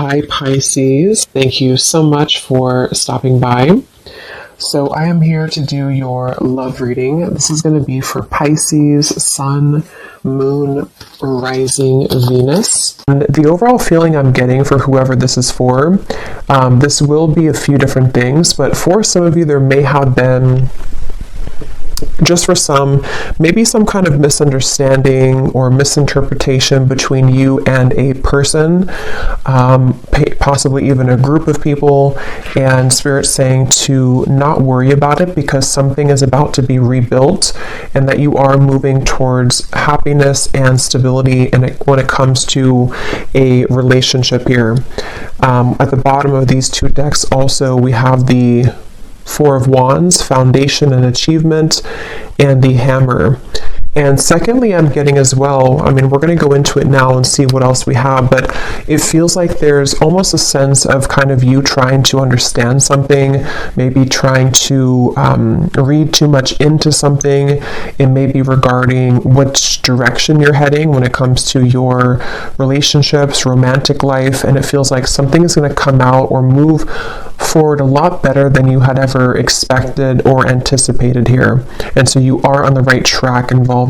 Hi Pisces, thank you so much for stopping by. So I am here to do your love reading. This is going to be for Pisces, Sun, Moon, Rising, Venus. And the overall feeling I'm getting for whoever this is for, this will be a few different things, but for some of you there may have been, just for some, maybe some kind of misunderstanding or misinterpretation between you and a person, possibly even a group of people, and Spirit saying to not worry about it because something is about to be rebuilt and that you are moving towards happiness and stability when it comes to a relationship here. At the bottom of these two decks also we have the Four of Wands, Foundation and Achievement, and the Hammer. And secondly, I'm getting as well, we're going to go into it now and see what else we have, but it feels like there's almost a sense of kind of you trying to understand something, maybe trying to read too much into something, and maybe regarding which direction you're heading when it comes to your relationships, romantic life, and it feels like something is going to come out or move forward a lot better than you had ever expected or anticipated here. And so you are on the right track involving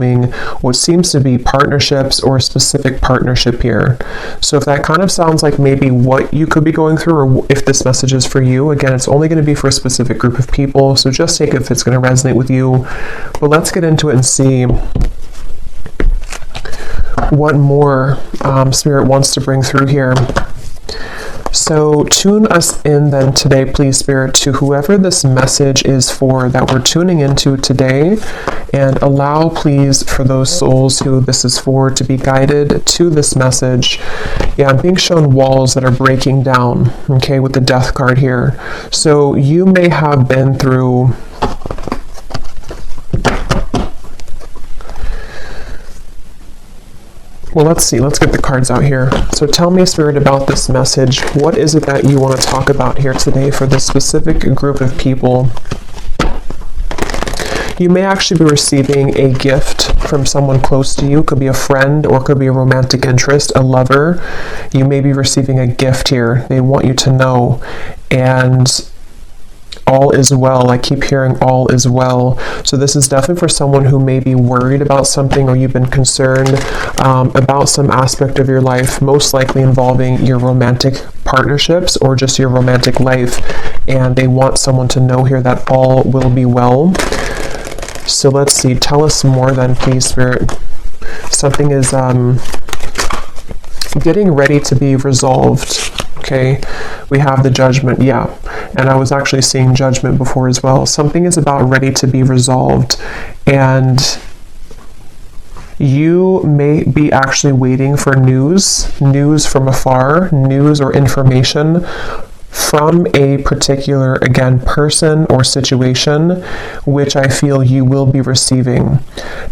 what seems to be partnerships or a specific partnership here. So if that kind of sounds like maybe what you could be going through, or if this message is for you, again, it's only going to be for a specific group of people, so just take it if it's going to resonate with you. But let's get into it and see what more Spirit wants to bring through here. So tune us in then today, please, Spirit, to whoever this message is for that we're tuning into today, and allow, please, for those souls who this is for to be guided to this message. Yeah, I'm being shown walls that are breaking down, okay, with the Death card here. So you may have been through well, let's see. Let's get the cards out here. So tell me, Spirit, about this message. What is it that you want to talk about here today for this specific group of people? You may actually be receiving a gift from someone close to you. It could be a friend or it could be a romantic interest, a lover. You may be receiving a gift here. They want you to know. And all is well. I keep hearing all is well. So this is definitely for someone who may be worried about something, or you've been concerned about some aspect of your life, most likely involving your romantic partnerships or just your romantic life. And they want someone to know here that all will be well. So let's see. Tell us more then, please, Spirit. Something is getting ready to be resolved. Okay, we have the Judgment, yeah, and I was actually seeing Judgment before as well. Something is about ready to be resolved, and you may be actually waiting for news from afar, news or information from a particular, again, person or situation, which I feel you will be receiving.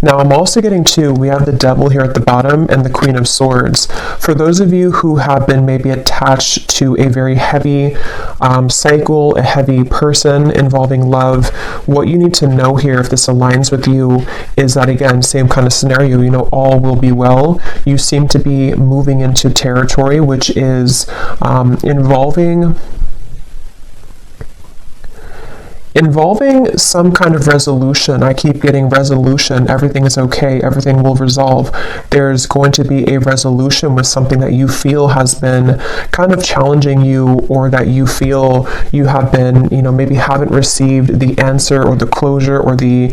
Now, I'm also getting we have the Devil here at the bottom and the Queen of Swords. For those of you who have been maybe attached to a very heavy cycle, a heavy person involving love, what you need to know here, if this aligns with you, is that, again, same kind of scenario, all will be well. You seem to be moving into territory which is involving some kind of resolution. I keep getting resolution. Everything is okay. Everything will resolve. There's going to be a resolution with something that you feel has been kind of challenging you, or that you feel you have been, maybe haven't received the answer or the closure or the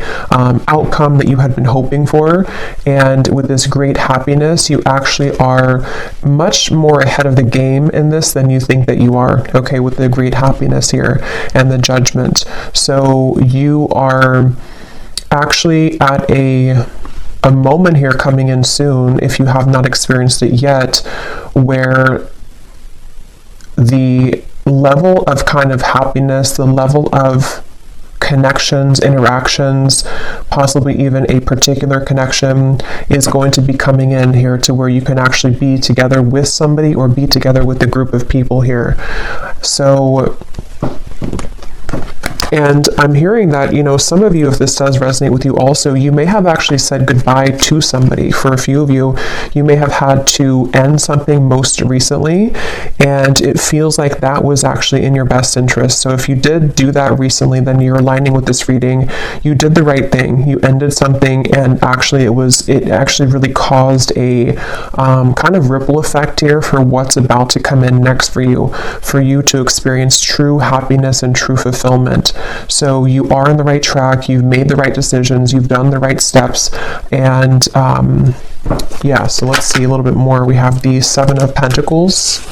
outcome that you had been hoping for. And with this great happiness, you actually are much more ahead of the game in this than you think that you are, okay, with the great happiness here and the Judgment. So you are actually at a moment here coming in soon, if you have not experienced it yet, where the level of kind of happiness, the level of connections, interactions, possibly even a particular connection, is going to be coming in here to where you can actually be together with somebody or be together with a group of people here. So And I'm hearing that, some of you, if this does resonate with you also, you may have actually said goodbye to somebody. For a few of you, you may have had to end something most recently, and it feels like that was actually in your best interest. So if you did do that recently, then you're aligning with this reading. You did the right thing. You ended something, and actually it actually really caused a kind of ripple effect here for what's about to come in next for you to experience true happiness and true fulfillment. So you are on the right track. You've made the right decisions. You've done the right steps. And so let's see a little bit more. We have the Seven of Pentacles.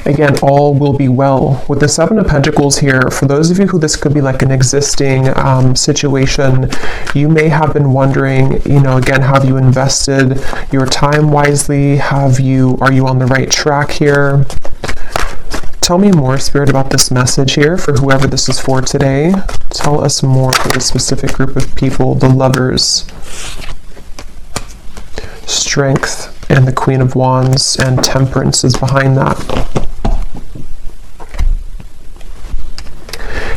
Again, all will be well. With the Seven of Pentacles here, for those of you who this could be like an existing situation, you may have been wondering, again, have you invested your time wisely? Are you on the right track here? Tell me more, Spirit, about this message here for whoever this is for today. Tell us more for this specific group of people, the Lovers. Strength and the Queen of Wands and Temperance is behind that.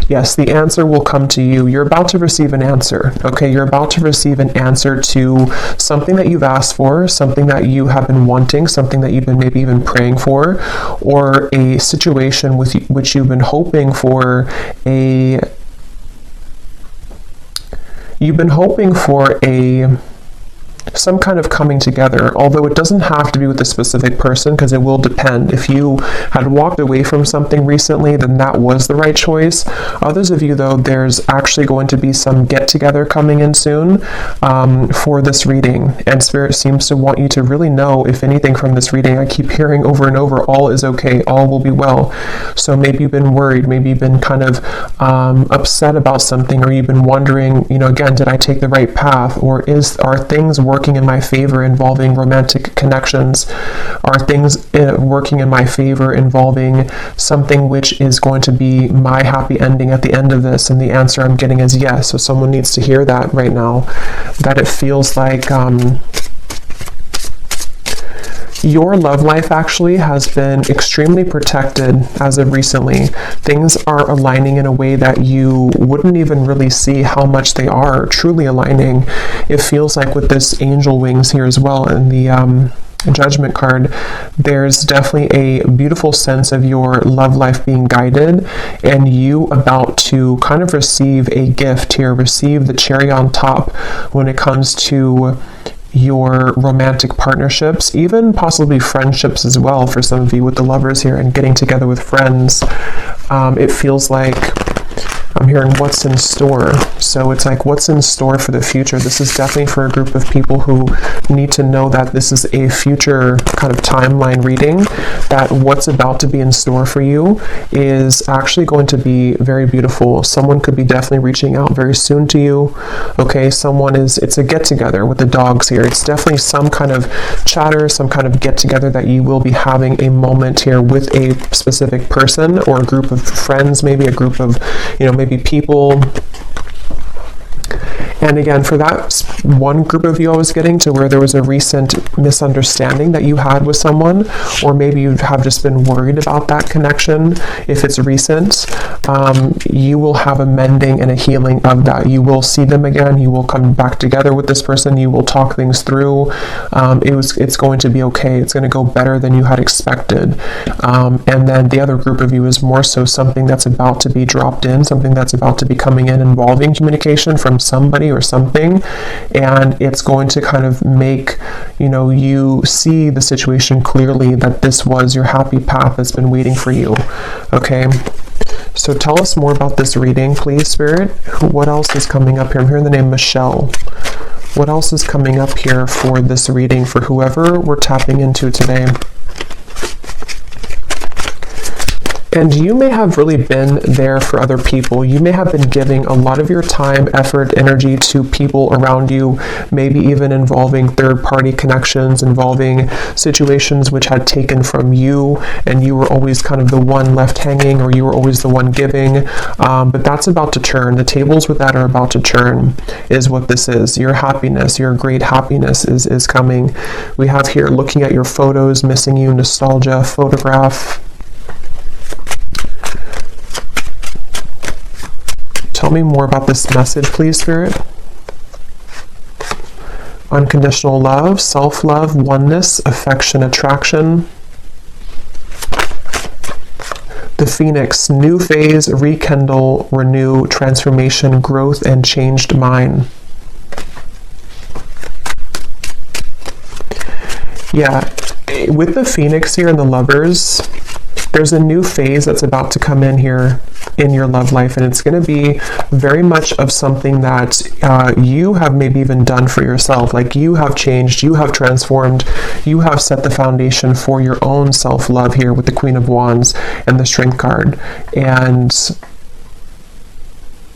Yes, the answer will come to you. You're about to receive an answer, okay? You're about to receive an answer to something that you've asked for, something that you have been wanting, something that you've been maybe even praying for, or a situation with which you've been hoping for some kind of coming together, although it doesn't have to be with a specific person, because it will depend. If you had walked away from something recently, then that was the right choice. Others of you, though, there's actually going to be some get-together coming in soon for this reading, and Spirit seems to want you to really know, if anything from this reading, I keep hearing over and over, all is okay, all will be well. So maybe you've been worried, maybe you've been kind of upset about something, or you've been wondering, again, did I take the right path, or are things working in my favor involving romantic connections? Are things working in my favor involving something which is going to be my happy ending at the end of this? And the answer I'm getting is yes. So someone needs to hear that right now, that it feels like your love life actually has been extremely protected as of recently. Things are aligning in a way that you wouldn't even really see how much they are truly aligning. It feels like with this angel wings here as well, and the Judgment card, there's definitely a beautiful sense of your love life being guided, and you about to kind of receive a gift here, receive the cherry on top when it comes to your romantic partnerships, even possibly friendships as well for some of you with the Lovers here and getting together with friends. It feels like I'm hearing what's in store. So it's like what's in store for the future. This is definitely for a group of people who need to know that this is a future kind of timeline reading, that what's about to be in store for you is actually going to be very beautiful. Someone could be definitely reaching out very soon to you. Okay, it's a get together with the dogs here. It's definitely some kind of chatter, some kind of get together that you will be having a moment here with a specific person or a group of friends, maybe a group of, maybe people. And again, for that one group of you I was getting to where there was a recent misunderstanding that you had with someone, or maybe you have just been worried about that connection, if it's recent, you will have a mending and a healing of that. You will see them again. You will come back together with this person. You will talk things through. It's going to be okay. It's going to go better than you had expected. And then the other group of you is more so something that's about to be dropped in, something that's about to be coming in involving communication from somebody or something, and it's going to kind of make you see the situation clearly, that this was your happy path that's been waiting for you. Okay, so tell us more about this reading, please, Spirit. What else is coming up here? I'm hearing the name Michelle. What else is coming up here for this reading for whoever we're tapping into today? And you may have really been there for other people. You may have been giving a lot of your time, effort, energy to people around you, maybe even involving third-party connections, involving situations which had taken from you, and you were always kind of the one left hanging, or you were always the one giving. But that's about to turn. The tables with that are about to turn, is what this is. Your happiness, your great happiness is coming. We have here looking at your photos, missing you, nostalgia, photograph. Tell me more about this message, please, Spirit. Unconditional love, self-love, oneness, affection, attraction. The Phoenix, new phase, rekindle, renew, transformation, growth, and changed mind. Yeah, with the Phoenix here and the Lovers, there's a new phase that's about to come in here in your love life, and it's going to be very much of something that you have maybe even done for yourself. Like, you have changed, you have transformed, you have set the foundation for your own self-love here with the Queen of Wands and the Strength card. And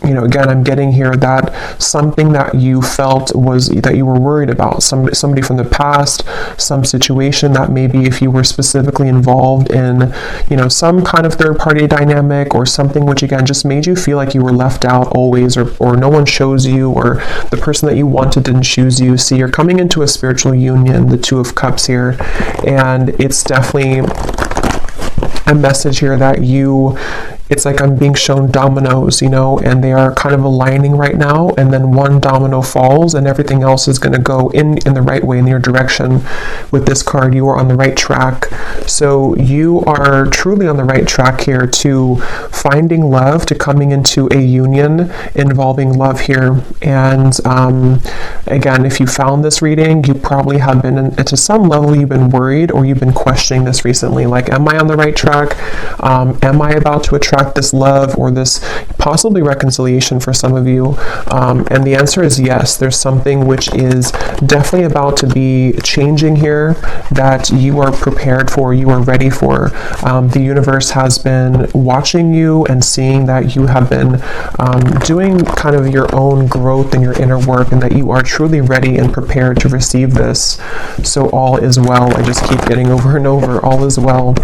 you know, again, I'm getting here that something that you felt was that you were worried about, somebody from the past, some situation that maybe if you were specifically involved in, you know, some kind of third-party dynamic or something which again just made you feel like you were left out always, or no one chose you, or the person that you wanted didn't choose you. See, you're coming into a spiritual union, the Two of Cups here, and it's definitely a message here that it's like I'm being shown dominoes, you know, and they are kind of aligning right now, and then one domino falls and everything else is going to go in the right way, in your direction. With this card, you are on the right track. So you are truly on the right track here to finding love, to coming into a union involving love here. And again, if you found this reading, you probably have been, to some level, you've been worried or you've been questioning this recently. Like, am I on the right track? Am I about to attract this love or this possibly reconciliation for some of you? And the answer is yes. There's something which is definitely about to be changing here that you are prepared for, you are ready for. The universe has been watching you and seeing that you have been doing kind of your own growth and your inner work, and that you are truly ready and prepared to receive this. So all is well. I just keep getting over and over, all is well.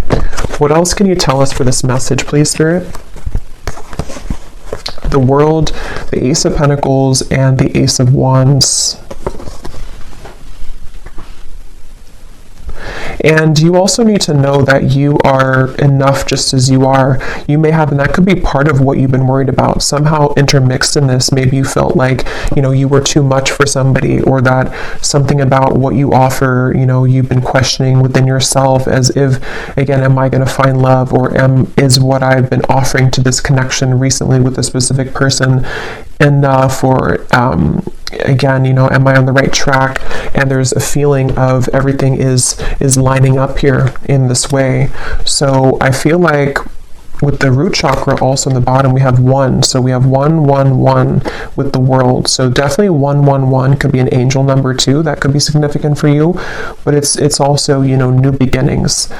What else can you tell us for this message, please, Spirit? The World, the Ace of Pentacles, and the Ace of Wands. And you also need to know that you are enough just as you are. You may have, and that could be part of what you've been worried about. Somehow intermixed in this, maybe you felt like, you know, you were too much for somebody, or that something about what you offer, you know, you've been questioning within yourself, as if, again, am I going to find love, or is what I've been offering to this connection recently with a specific person enough, or again, you know, am I on the right track? And there's a feeling of everything is lining up here in this way. So I feel like with the root chakra also in the bottom, we have 1. So we have 1, 1, 1 with the World. So definitely 1, 1, 1 could be an angel number too. That could be significant for you. But it's also, you know, new beginnings.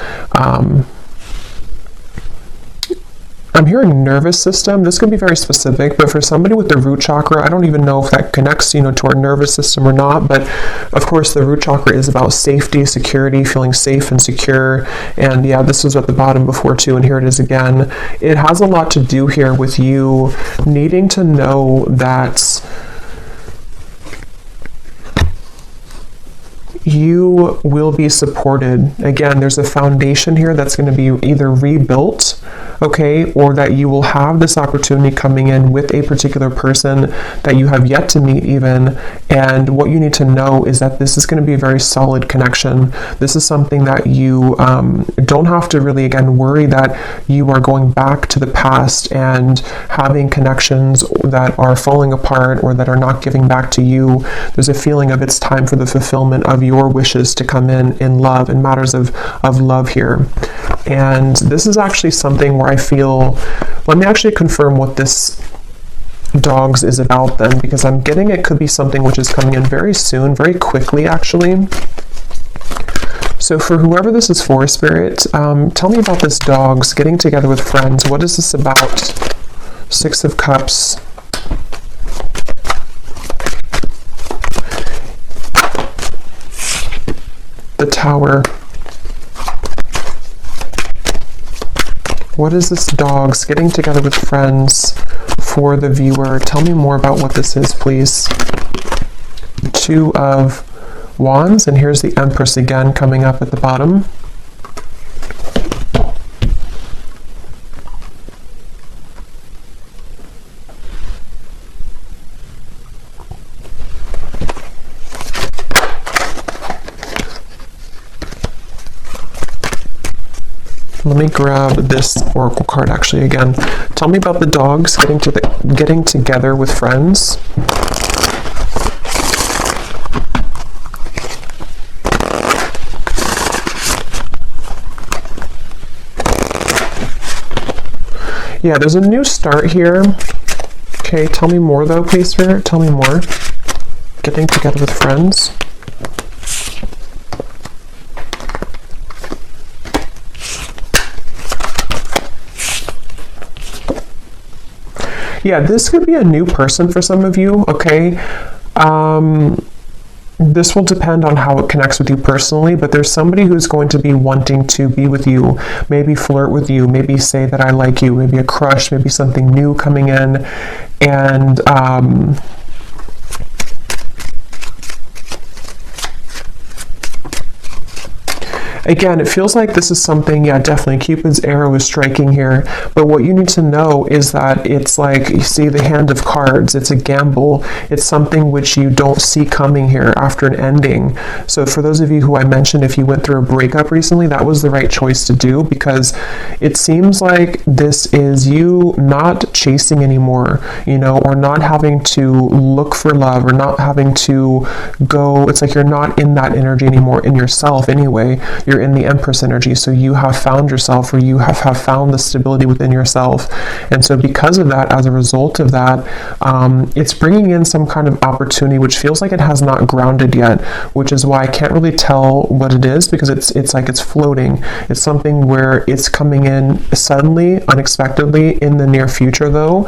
I'm hearing nervous system. This could be very specific, but for somebody with the root chakra, I don't even know if that connects, you know, to our nervous system or not. But of course, the root chakra is about safety, security, feeling safe and secure. And yeah, this was at the bottom before too, and here it is again. It has a lot to do here with you needing to know that you will be supported. Again, there's a foundation here that's going to be either rebuilt, okay, or that you will have this opportunity coming in with a particular person that you have yet to meet even. And what you need to know is that this is going to be a very solid connection. This is something that you don't have to really, again, worry that you are going back to the past and having connections that are falling apart or that are not giving back to you. There's a feeling of it's time for the fulfillment of your wishes to come in love, in matters of love here. And this is actually something where I feel, let me actually confirm what this dogs is about then, because I'm getting it could be something which is coming in very soon, very quickly actually. So for whoever this is for, Spirit, tell me about this dogs getting together with friends. What is this about? Six of Cups. The Tower. What is this dogs getting together with friends for the viewer? Tell me more about what this is, please. Two of Wands, and here's the Empress again coming up at the bottom. Let me grab this oracle card actually again. Tell me about the dogs getting together with friends. Yeah, there's a new start here. Okay, tell me more though, please, Spirit. Tell me more. Getting together with friends. Yeah, this could be a new person for some of you, okay? This will depend on how it connects with you personally, but there's somebody who's going to be wanting to be with you, maybe flirt with you, maybe say that I like you, maybe a crush, maybe something new coming in, and again, it feels like this is something, yeah, definitely Cupid's arrow is striking here, but what you need to know is that it's like, you see the hand of cards, it's a gamble, it's something which you don't see coming here after an ending. So for those of you who I mentioned, if you went through a breakup recently, that was the right choice to do, because it seems like this is you not chasing anymore, you know, or not having to look for love, or not having to go, it's like you're not in that energy anymore in yourself anyway. You're in the Empress energy, so you have found yourself, or you have found the stability within yourself. And so because of that, as a result of that, it's bringing in some kind of opportunity which feels like it has not grounded yet, which is why I can't really tell what it is, because it's like it's floating. It's something where it's coming in suddenly, unexpectedly in the near future though,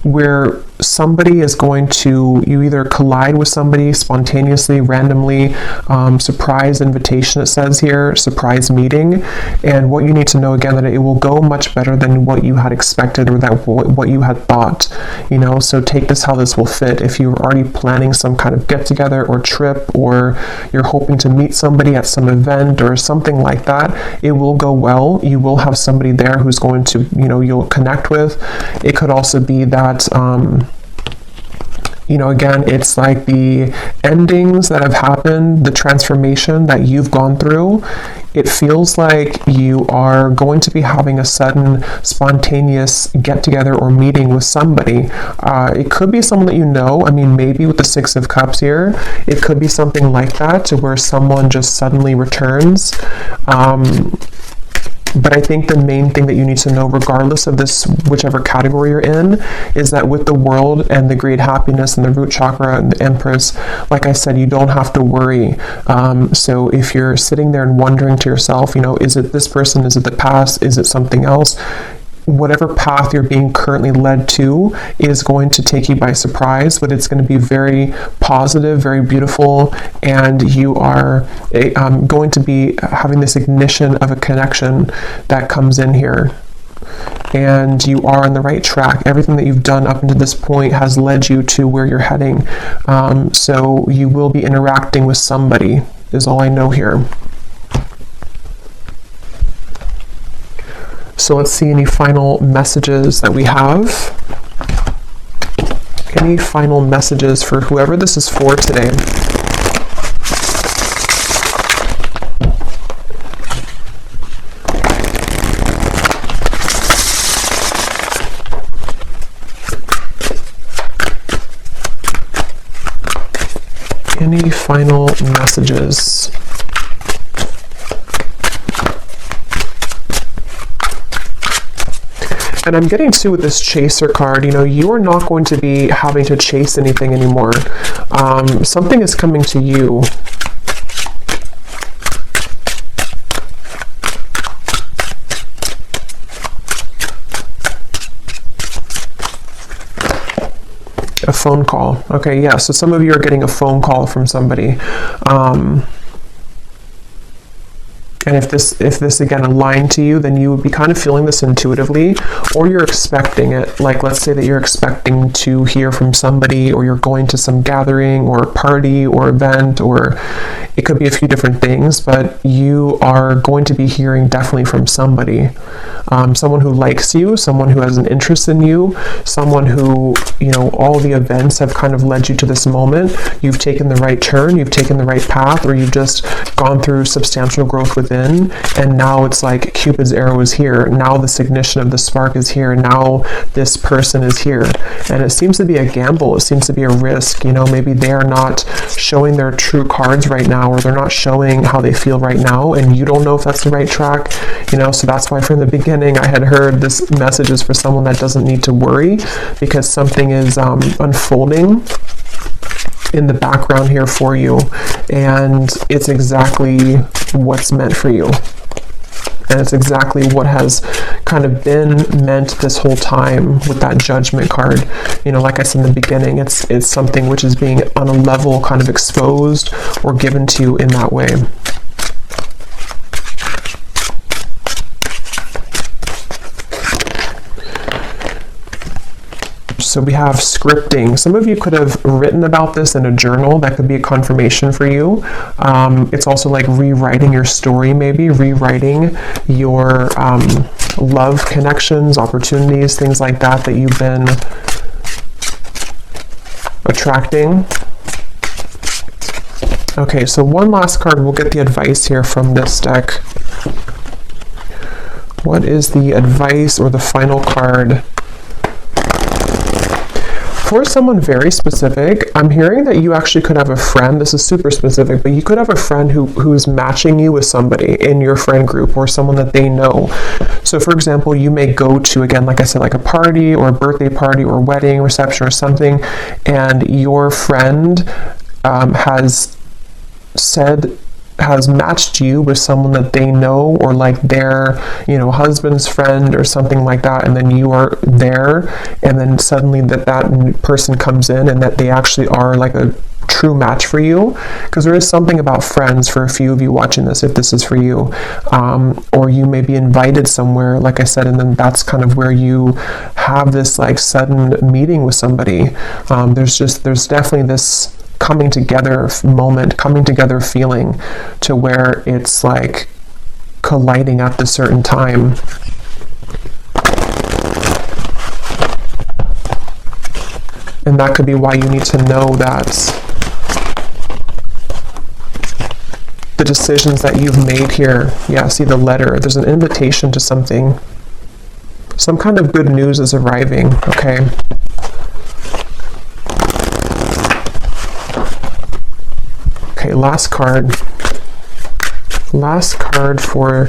where somebody is going to, you either collide with somebody spontaneously, randomly, surprise invitation, it says here, surprise meeting, and what you need to know again, that it will go much better than what you had expected, or that what you had thought, you know. So take this how this will fit. If you're already planning some kind of get together or trip, or you're hoping to meet somebody at some event or something like that, it will go well. You will have somebody there who's going to, you know, you'll connect with. It could also be that you know, again, it's like the endings that have happened, the transformation that you've gone through. It feels like you are going to be having a sudden spontaneous get together or meeting with somebody. It could be someone that you know. I mean, maybe with the Six of Cups here, it could be something like that, to where someone just suddenly returns. But I think the main thing that you need to know, regardless of this, whichever category you're in, is that with the World and the great happiness and the root chakra and the Empress, like I said, you don't have to worry. So if you're sitting there and wondering to yourself, you know, is it this person? Is it the past? Is it something else? Whatever path you're being currently led to is going to take you by surprise, but it's going to be very positive, very beautiful, and you are going to be having this ignition of a connection that comes in here. And you are on the right track. Everything that you've done up until this point has led you to where you're heading. So you will be interacting with somebody, is all I know here. So let's see any final messages that we have. Any final messages for whoever this is for today? Any final messages? And I'm getting to with this chaser card, you know, you are not going to be having to chase anything anymore. Something is coming to you. phone call. Okay, yeah, so some of you are getting a phone call from somebody. And if this again aligned to you, then you would be kind of feeling this intuitively, or you're expecting it. Like, let's say that you're expecting to hear from somebody, or you're going to some gathering or party or event, or it could be a few different things, but you are going to be hearing definitely from somebody. Someone who likes you, someone who has an interest in you, someone who, all the events have kind of led you to this moment. You've taken the right turn, you've taken the right path, or you've just gone through substantial growth within, and now it's like Cupid's arrow is here. Now this ignition of the spark is here. Now this person is here. And it seems to be a gamble. It seems to be a risk. Maybe they're not showing their true cards right now, or they're not showing how they feel right now, and you don't know if that's the right track. So that's why from the beginning I had heard this message is for someone that doesn't need to worry, because something is unfolding in the background here for you, and it's exactly what's meant for you, and it's exactly what has kind of been meant this whole time with that Judgment card. Like I said in the beginning, it's something which is being on a level kind of exposed or given to you in that way. So we have scripting. Some of you could have written about this in a journal. That could be a confirmation for you. It's also like rewriting your story, maybe rewriting your love connections, opportunities, things like that you've been attracting. Okay, so one last card. We'll get the advice here from this deck. What is the advice or the final card? For someone very specific, I'm hearing that you actually could have a friend. This is super specific, but you could have a friend who's matching you with somebody in your friend group, or someone that they know. So for example, you may go to, again, like I said, like a party or a birthday party or wedding reception or something, and your friend has matched you with someone that they know, or like their husband's friend or something like that, and then you are there, and then suddenly that person comes in and that they actually are like a true match for you. Because there is something about friends for a few of you watching this, if this is for you, or you may be invited somewhere, like I said, and then that's kind of where you have this like sudden meeting with somebody. There's definitely this coming together moment, coming together feeling, to where it's like colliding at the certain time. And that could be why you need to know that the decisions that you've made here, yeah, see the letter, there's an invitation to something. Some kind of good news is arriving, okay? Okay, last card. Last card for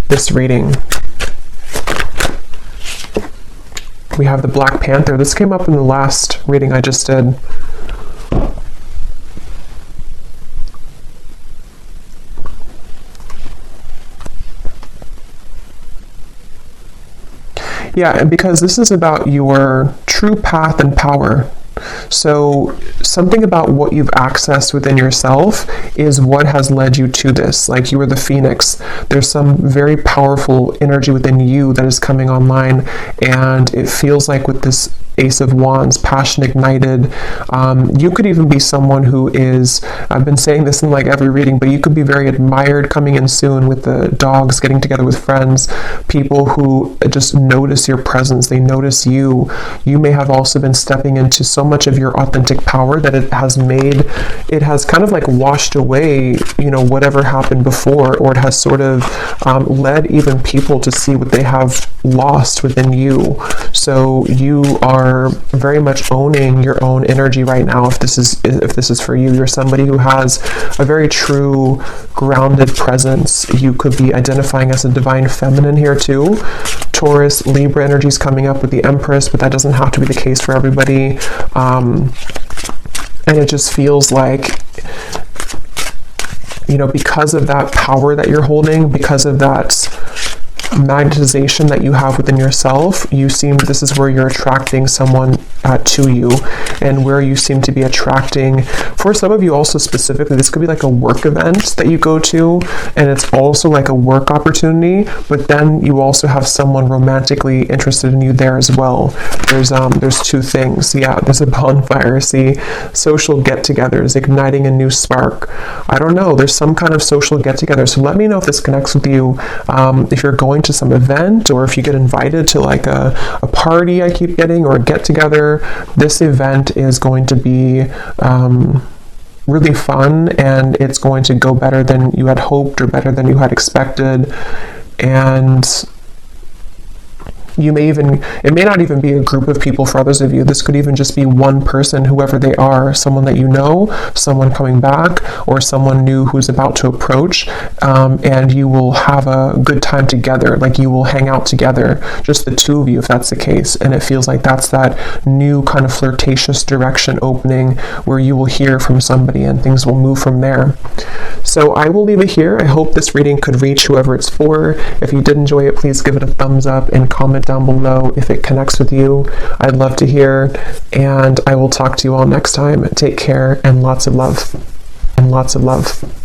this reading. We have the Black Panther. This came up in the last reading I just did. Yeah, and because this is about your true path and power. So something about what you've accessed within yourself is what has led you to this. Like you were the phoenix. There's some very powerful energy within you that is coming online, and it feels like with this Ace of Wands, passion ignited. You could even be someone who is, I've been saying this in like every reading, but you could be very admired coming in soon with the dogs, getting together with friends, people who just notice your presence, they notice you. You may have also been stepping into so much of your authentic power that it has kind of like washed away, whatever happened before, or it has sort of led even people to see what they have lost within you. So you are very much owning your own energy right now. If this is for you, you're somebody who has a very true grounded presence. You could be identifying as a divine feminine here too. Taurus, Libra energy is coming up with the Empress, but that doesn't have to be the case for everybody. And it just feels like, because of that power that you're holding, because of that magnetization that you have within yourself, this is where you're attracting someone to you, and where you seem to be attracting, for some of you also specifically, this could be like a work event that you go to, and it's also like a work opportunity, but then you also have someone romantically interested in you there as well. There's two things. Yeah, there's a bonfire. See, social get-togethers, igniting a new spark. I don't know, there's some kind of social get-together. So let me know if this connects with you. If you're going to some event, or if you get invited to like a party I keep getting, or a get-together, this event is going to be really fun, and it's going to go better than you had hoped, or better than you had expected. And it may not even be a group of people for others of you. This could even just be one person, whoever they are, someone that you know, someone coming back, or someone new who's about to approach, and you will have a good time together. Like, you will hang out together, just the two of you, if that's the case. And it feels like that's that new kind of flirtatious direction opening, where you will hear from somebody and things will move from there. So I will leave it here. I hope this reading could reach whoever it's for. If you did enjoy it, please give it a thumbs up and comment down below if it connects with you. I'd love to hear, and I will talk to you all next time. Take care, and lots of love. And lots of love.